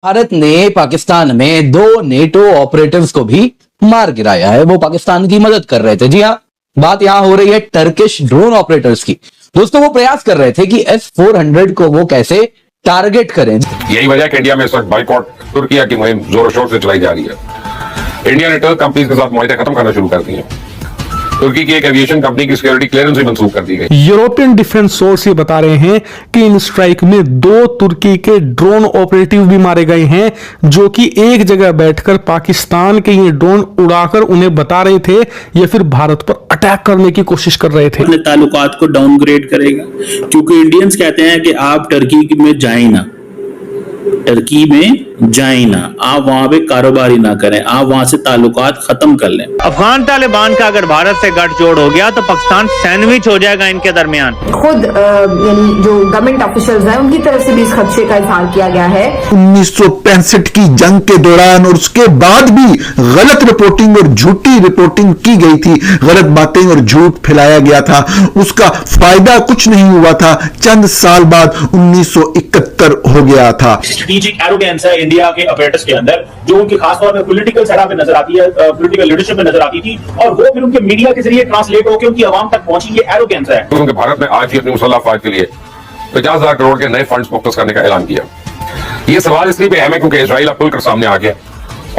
भारत ने पाकिस्तान में 2 NATO operatives को भी मार गिराया है। वो पाकिस्तान की मदद कर रहे थे। जी हाँ, बात यहां हो रही है टर्किश ड्रोन ऑपरेटर्स की। दोस्तों, वो प्रयास कर रहे थे कि S-400 को वो कैसे टारगेट करें। यही वजह है कि इंडिया में इस वक्त बाइकआउट तुर्की की मुहिम जोर शोर से चलाई जा रही है। इंडिया ने टर्क कंपनीज के साथ मुआहदे खत्म करना शुरू कर दिए। तुर्की की एक एविएशन कंपनी की सिक्योरिटी क्लियरेंस भी मंसूख कर दी गई। यूरोपियन डिफेंस सोर्स ये बता रहे हैं कि इन स्ट्राइक में 2 तुर्की के ड्रोन ऑपरेटिव भी मारे गए हैं, जो कि एक जगह बैठकर पाकिस्तान के ये ड्रोन उड़ाकर उन्हें बता रहे थे या फिर भारत पर अटैक करने की कोशिश कर रहे थे। अपने ताल्लुकात को डाउनग्रेड करेगा, क्योंकि इंडियंस कहते हैं कि आप टर्की में जाएं ना, टर्की में जाएं ना, आप वहां पे कारोबारी ना करें, आप वहां से ताल्लुकात खत्म कर लें। अफगान तालिबान का अगर भारत से गठजोड़ हो गया तो पाकिस्तान सैंडविच हो जाएगा इनके दरमियान। खुद यानी जो गवर्नमेंट ऑफिशियल्स हैं उनकी तरफ से भी इस खदशे का इजहार किया गया है। 1965 की जंग के दौरान और उसके बाद भी गलत रिपोर्टिंग और झूठी रिपोर्टिंग की गई थी, गलत बातें और झूठ फैलाया गया था, उसका फायदा कुछ नहीं हुआ था। चंद साल बाद 1971 हो गया था। स्ट्रेटेजिक एरोगेंस है इंडिया के ऑपरेटर्स के अंदर, जो उनकी खासतौर पर पॉलिटिकल सेटअप में नजर आती है, पॉलिटिकल लीडरशिप में नजर आती थी, और वो फिर उनके मीडिया के जरिए ट्रांसलेट होकर उनकी आवाम तक पहुंची। ये एरोगेंस है। क्योंकि भारत ने आज ही अपनी मुसल्लह अफवाज के लिए 50,000 करोड़ के नए फंड्स मुख्तस करने का ऐलान किया। ये सवाल इसलिए भी अहम है क्योंकि इसराइल अब खुलकर सामने आ गया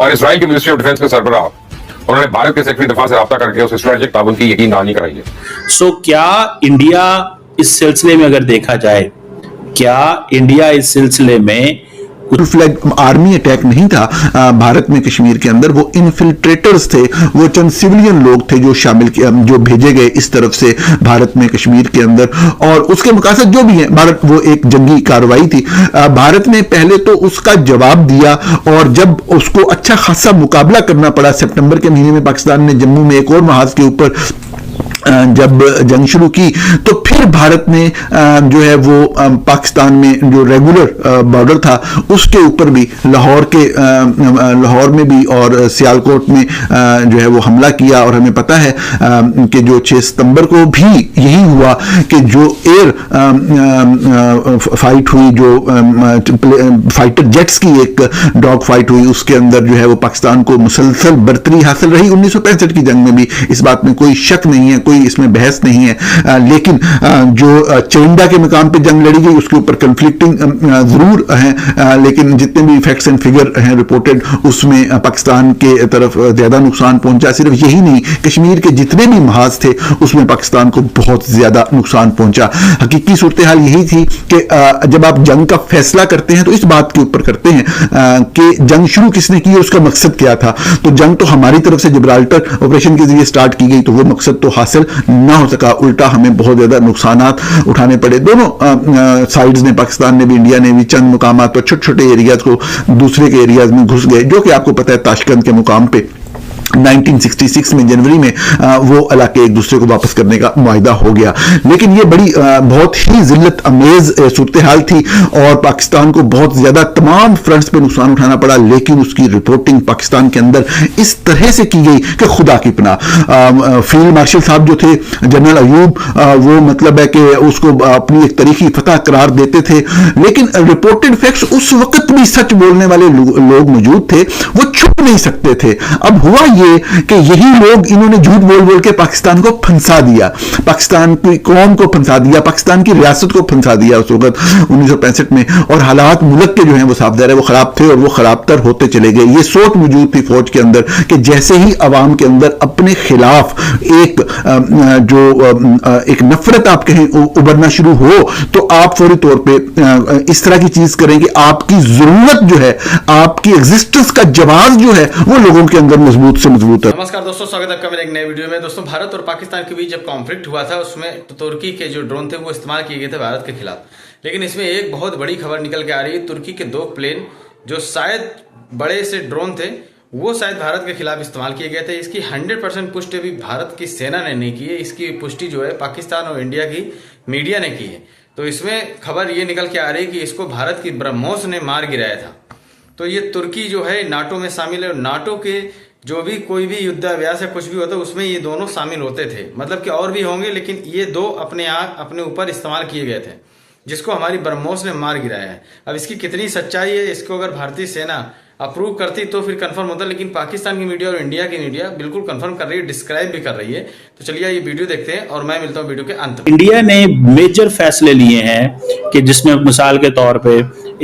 और इसराइल की मिनिस्ट्री ऑफ डिफेंस के सरबराह उन्होंने भारत के सेक्रेटरी दफा से राब्ता करके उस स्ट्रेटेजिक ताउन की यकीन दहानी कराई है। सो क्या इंडिया इस सिलसिले में अगर देखा जाए, क्या इंडिया इस सिलसिले में फ्लैग आर्मी अटैक नहीं था भारत में कश्मीर के अंदर, वो इन्फिल्ट्रेटर्स थे, वो चंद सिविलियन लोग थे जो भेजे गए इस तरफ से भारत में कश्मीर के अंदर, और उसके मकासद जो भी है भारत, वो एक जंगी कार्रवाई थी। भारत ने पहले तो उसका जवाब दिया और जब उसको अच्छा खासा मुकाबला करना पड़ा सितंबर के महीने में, पाकिस्तान ने जम्मू में एक और महाज के ऊपर जब जंग शुरू की, तो फिर भारत ने जो है वो पाकिस्तान में जो रेगुलर बॉर्डर था उसके ऊपर भी लाहौर में भी और सियालकोट में जो है वो हमला किया। और हमें पता है कि जो 6 सितंबर को भी यही हुआ कि जो एयर फाइट हुई, जो फाइटर जेट्स की एक डॉग फाइट हुई, उसके अंदर जो है वो पाकिस्तान को मुसलसल बर्तरी हासिल रही 1965 की जंग में भी। इस बात में कोई शक नहीं है, कोई इसमें बहस नहीं है। लेकिन जो चरिंदा के मुकाम पे जंग लड़ी गई उसके ऊपर कंफ्लिक्टिंग जरूर हैं, लेकिन जितने भी फैक्ट्स एंड फिगर हैं रिपोर्टेड, उसमें पाकिस्तान के तरफ ज्यादा नुकसान पहुंचा। सिर्फ यही नहीं, कश्मीर के जितने भी महाज थे उसमें पाकिस्तान को बहुत ज्यादा नुकसान पहुंचा। हकीकी सूरत हाल यही थी कि जब आप जंग का फैसला करते हैं तो इस बात के ऊपर करते हैं कि जंग शुरू किसने की और उसका मकसद क्या था। तो जंग तो हमारी तरफ से जिब्राल्टर ऑपरेशन के जरिए स्टार्ट की गई, तो वो मकसद तो हासिल ना हो सका, उल्टा हमें बहुत ज्यादा नुकसानात उठाने पड़े। दोनों साइड्स ने, पाकिस्तान ने भी इंडिया ने भी, चंद मुकामात पर छोटे छोटे एरियाज को दूसरे के एरियाज में घुस गए, जो कि आपको पता है ताशकंद के मुकाम पे 1966 में जनवरी में वो इलाके एक दूसरे को वापस करने का मुआहिदा हो गया। लेकिन ये बड़ी बहुत ही जिल्लत अमेज सूरत हाल थी और पाकिस्तान को बहुत ज्यादा तमाम फ्रंट्स पे नुकसान उठाना पड़ा। लेकिन उसकी रिपोर्टिंग पाकिस्तान के अंदर इस तरह से की गई कि खुदा की पनाह। फील्ड मार्शल साहब जो थे जनरल अयूब, वो मतलब है कि उसको अपनी एक तरीकी फतह करार देते थे, लेकिन रिपोर्टेड फैक्ट्स उस वक्त भी सच बोलने वाले लोग मौजूद थे, वो छुप नहीं सकते थे। अब हुआ ये कि यही लोग, इन्होंने झूठ बोल बोल के पाकिस्तान को फंसा दिया, पाकिस्तान की कौम को फंसा दिया, पाकिस्तान की रियासत को फंसा दिया उस वक्त 1965 में। और हालात मुल्क के जो हैं वो साफ ज़ाहिर है वो खराब थे और वो खराबतर होते चले गए। ये सोच मौजूद थी फौज के अंदर कि जैसे ही अवाम के अंदर अपने खिलाफ एक नफरत आप कहें उभरना शुरू हो, तो आप फौरी तौर पर इस तरह की चीज करें कि आपकी जरूरत जो है, आपकी एग्जिस्टेंस का जवाब जो है वो लोगों के अंदर मजबूत से मजबूत है। नमस्कार दोस्तों, स्वागत है आपका मेरे एक नए वीडियो में। दोस्तों, भारत और पाकिस्तान के बीच जब कॉन्फ्लिक्ट हुआ था उसमें तो तुर्की के जो ड्रोन थे वो इस्तेमाल किए गए थे भारत के खिलाफ। लेकिन इसमें एक बहुत बड़ी खबर निकल के आ रही है, तुर्की के 2 प्लेन जो शायद बड़े से ड्रोन थे वो शायद भारत के खिलाफ इस्तेमाल किए गए थे। इसकी 100% पुष्टि अभी भारत की सेना ने नहीं की है, इसकी पुष्टि जो है पाकिस्तान और इंडिया की मीडिया ने की है। तो इसमें खबर ये निकल के आ रही है कि इसको भारत की ब्रह्मोस ने मार गिराया था। तो ये तुर्की जो है नाटो में शामिल है और नाटो के जो भी कोई भी युद्धाभ्यास या कुछ भी होता है उसमें ये दोनों शामिल होते थे। मतलब कि और भी होंगे, लेकिन ये 2 अपने ऊपर इस्तेमाल किए गए थे। जिसको हमारी ब्रह्मोस ने मार गिराया है। अब इसकी कितनी सच्चाई है, इसको अगर भारतीय सेना अप्रूव करती तो फिर कंफर्म होता, लेकिन पाकिस्तान की मीडिया और इंडिया की मीडिया बिल्कुल कंफर्म कर रही है, डिस्क्राइब भी कर रही है। तो चलिए ये वीडियो देखते हैं और मैं मिलता हूँ वीडियो के अंत में। इंडिया ने मेजर फैसले लिए हैं कि जिसमें मिसाल के तौर पे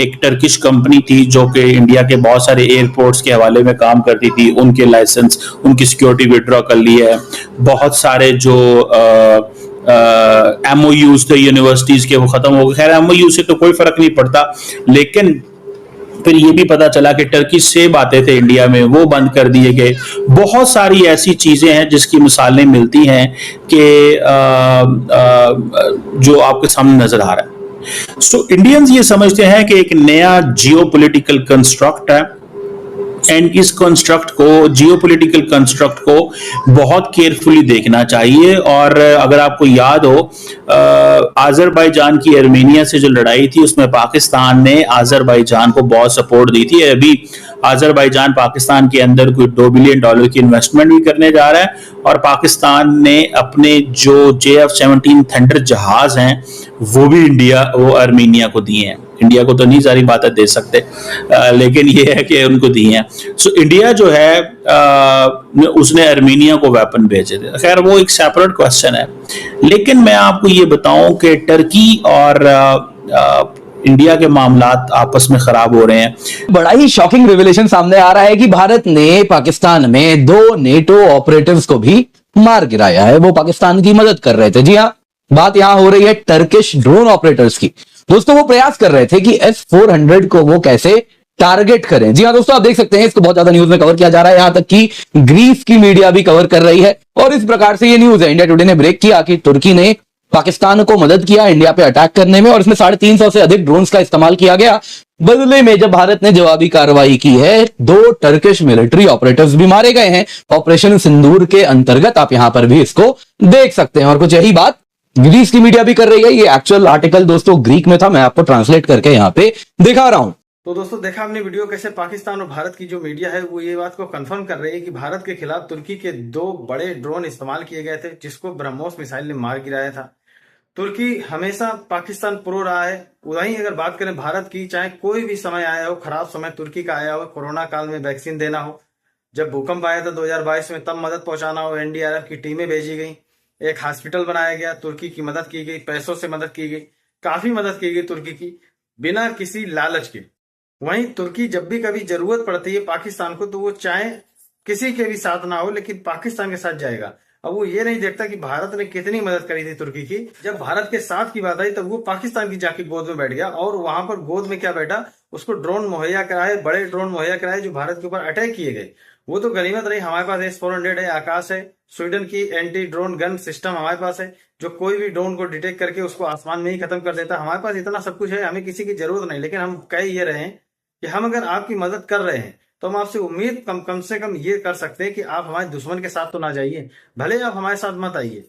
एक टर्किश कंपनी थी जो कि इंडिया के बहुत सारे एयरपोर्ट्स के हवाले में काम करती थी, उनके लाइसेंस, उनकी सिक्योरिटी विड्रॉ कर ली है। बहुत सारे जो MOUs थे यूनिवर्सिटीज के वो खत्म हो गए। खैर MOU से तो कोई फर्क नहीं पड़ता, लेकिन फिर ये भी पता चला कि टर्की से बातें थे इंडिया में, वो बंद कर दिए गए। बहुत सारी ऐसी चीजें हैं जिसकी मिसालें मिलती हैं कि जो आपके सामने नजर आ रहा है। सो इंडियंस ये समझते हैं कि एक नया जियोपॉलिटिकल कंस्ट्रक्ट है, एंड इस कंस्ट्रक्ट को, जियोपॉलिटिकल कंस्ट्रक्ट को बहुत केयरफुली देखना चाहिए। और अगर आपको याद हो, आज़रबाईजान की आर्मेनिया से जो लड़ाई थी उसमें पाकिस्तान ने आज़रबाईजान को बहुत सपोर्ट दी थी। अभी आज़रबाईजान पाकिस्तान के अंदर कोई $2 बिलियन की इन्वेस्टमेंट भी करने जा रहा है, और पाकिस्तान ने अपने जो JF-17 थंडर जहाज हैं वो भी आर्मेनिया को दिए हैं। इंडिया को तो नहीं सारी बातें दे सकते, लेकिन ये है कि उनको दी हैं। सो इंडिया जो है उसने आर्मेनिया को वेपन भेजे थे। खैर वो एक सेपरेट क्वेश्चन है, लेकिन मैं आपको ये बताऊं कि टर्की और इंडिया के मामलात आपस में खराब हो रहे हैं। बड़ा ही शॉकिंग रिविलेशन सामने आ रहा है कि भारत ने पाकिस्तान में 2 नेटो ऑपरेटिव्स को भी मार गिराया है। वो पाकिस्तान की मदद कर रहे थे। जी हाँ, बात यहां हो रही है टर्किश ड्रोन ऑपरेटर्स की। दोस्तों वो प्रयास कर रहे थे कि S-400 को वो कैसे टारगेट करें। जी हाँ दोस्तों, आप देख सकते हैं इसको बहुत ज्यादा न्यूज में कवर किया जा रहा है, यहां तक कि ग्रीस की मीडिया भी कवर कर रही है। और इस प्रकार से ये न्यूज है, इंडिया टुडे ने ब्रेक किया कि तुर्की ने पाकिस्तान को मदद किया इंडिया पे अटैक करने में, और इसमें 350 से अधिक ड्रोन्स का इस्तेमाल किया गया। बदले में जब भारत ने जवाबी कार्रवाई की है, 2 टर्किश मिलिट्री ऑपरेटर्स भी मारे गए हैं ऑपरेशन सिंदूर के अंतर्गत। आप यहां पर भी इसको देख सकते हैं, और कुछ यही बात ग्रीस की मीडिया भी कर रही है। ये एक्चुअल आर्टिकल दोस्तों ग्रीक में था, मैं आपको ट्रांसलेट करके यहां पे दिखा रहा हूं। तो दोस्तों देखा हमने वीडियो कैसे पाकिस्तान और भारत की जो मीडिया है वो ये बात को कंफर्म कर रही है कि भारत के खिलाफ तुर्की के 2 बड़े ड्रोन इस्तेमाल किए गए थे, जिसको ब्रह्मोस मिसाइल ने मार गिराया था। तुर्की हमेशा पाकिस्तान प्रो रहा है। वहीं अगर बात करें भारत की, चाहे कोई भी समय आया हो, खराब समय तुर्की का आया हो, कोरोना काल में वैक्सीन देना हो, जब भूकंप आया था 2022 में तब मदद पहुंचाना हो, NDRF की टीमें भेजी गई, एक हॉस्पिटल बनाया गया, तुर्की की मदद की गई, पैसों से मदद की गई, काफी मदद की गई तुर्की की, बिना किसी लालच के। वहीं तुर्की जब भी कभी जरूरत पड़ती है पाकिस्तान को, तो वो चाहे किसी के भी साथ ना हो लेकिन पाकिस्तान के साथ जाएगा। अब वो ये नहीं देखता कि भारत ने कितनी मदद करी थी तुर्की की। जब भारत के साथ की बात आई तब वो पाकिस्तान की जाके गोद में बैठ गया, और वहां पर गोद में क्या बैठा, उसको ड्रोन मुहैया कराए, बड़े ड्रोन मुहैया कराए जो भारत के ऊपर अटैक किए गए। वो तो गनीमत रही, हमारे पास S-400 है, आकाश है, स्वीडन की एंटी ड्रोन गन सिस्टम हमारे पास है, जो कोई भी ड्रोन को डिटेक्ट करके उसको आसमान में ही खत्म कर देता है। हमारे पास इतना सब कुछ है, हमें किसी की जरूरत नहीं। लेकिन हम कह ये रहे हैं कि हम अगर आपकी मदद कर रहे हैं तो हम आपसे उम्मीद कम से कम ये कर सकते हैं कि आप हमारे दुश्मन के साथ तो ना जाइए। भले आप हमारे साथ मत आइए,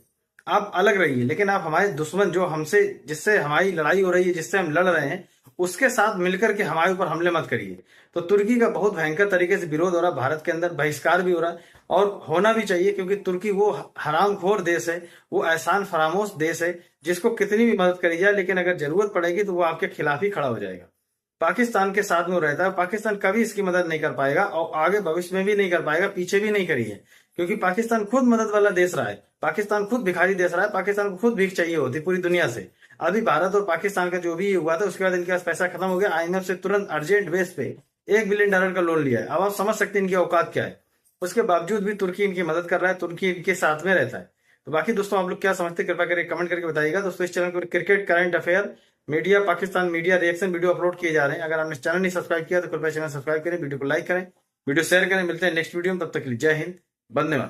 आप अलग रहिए, लेकिन आप हमारे दुश्मन जो हमसे, जिससे हमारी लड़ाई हो रही है, जिससे हम लड़ रहे हैं, उसके साथ मिलकर के हमारे ऊपर हमले मत करिए। तो तुर्की का बहुत भयंकर तरीके से विरोध हो रहा है, भारत के अंदर बहिष्कार भी हो रहा है, और होना भी चाहिए, क्योंकि तुर्की वो हरामखोर देश है, वो एहसान फरामोश देश है, जिसको कितनी भी मदद करी जाए लेकिन अगर जरूरत पड़ेगी तो वो आपके खिलाफ ही खड़ा हो जाएगा। पाकिस्तान के साथ में रहता है, पाकिस्तान कभी इसकी मदद नहीं कर पाएगा और आगे भविष्य में भी नहीं कर पाएगा, पीछे भी नहीं करी है, क्योंकि पाकिस्तान खुद मदद वाला देश रहा है, पाकिस्तान खुद भिखारी देश रहा है, पाकिस्तान को खुद भीख चाहिए होती पूरी दुनिया से। अभी भारत और पाकिस्तान का जो भी हुआ था उसके बाद इनके पास पैसा खत्म हो गया, IMF से तुरंत अर्जेंट बेस पे $1 बिलियन का लोन लिया है। अब आप समझ सकते हैं इनकी औकात क्या है। उसके बावजूद भी तुर्की इनकी मदद कर रहा है, तुर्की इनके साथ में रहता है। तो बाकी दोस्तों आप लोग क्या समझते, कृपया करके कमेंट करके बताइएगा। दोस्तों इस चैनल पर cricket, current affair, media, Pakistan media reaction video upload किए जा रहे हैं। अगर आपने चैनल नहीं सब्सक्राइब किया तो कृपया चैनल सब्सक्राइब करें, वीडियो को लाइक करें, वीडियो शेयर करें। मिलते हैं नेक्स्ट वीडियो में, तब तक के लिए जय हिंद, वंदे मातरम।